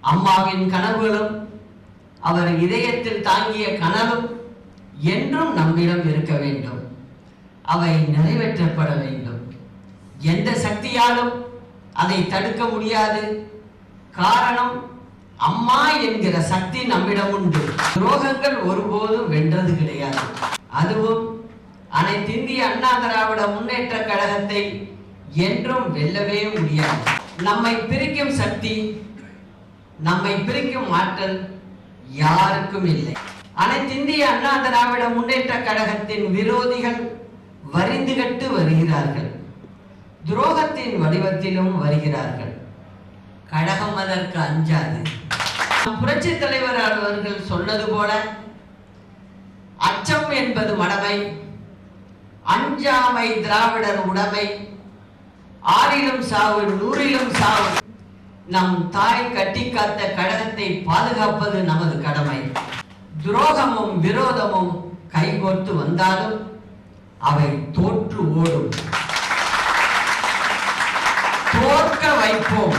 அம்மாவின் கனவுகளும் அவர் இதயத்தில் தாங்கிய கனவும் என்றும் நம்மிடம் இருக்க வேண்டும். அவை நிறைவேற்றப்பட வேண்டும். எந்த சக்தியாலும் அதை தடுக்க முடியாது. காரணம், அம்மா என்கிற சக்தி நம்மிடம் உண்டு. துரோகங்கள் ஒருபோதும் வென்றது கிடையாது. அதுவும் அனைத்து இந்திய அண்ணா திராவிட முன்னேற்ற கழகத்தை என்றும் வெல்லவே முடியாது. நம்மை பிரிக்கும் சக்தி, நம்மை பிரிக்கும் ஆற்றல் யாருக்கும் இல்லை. அனைத்து இந்திய அண்ணா திராவிட முன்னேற்ற கழகத்தின் விரோதிகள் வரிந்து கட்டு வருகிறார்கள். துரோகத்தின் வடிவத்திலும் வருகிறார்கள். கழகம் அதற்கு அஞ்சாது. புரட்சி தலைவர் அவர்கள் சொன்னது போல, அச்சம் என்பது மடமை, அஞ்சாமை திராவிடர் உடைமை, ஆறிலும் சாவு நூறிலும் சாவு. நம் தாய் கட்டி காத்த கழகத்தை பாதுகாப்பது நமது கடமை. துரோகமும் விரோதமும் கைகோர்த்து வந்தாலும் அவை தோற்று ஓடும். தோற்க வைப்போம்.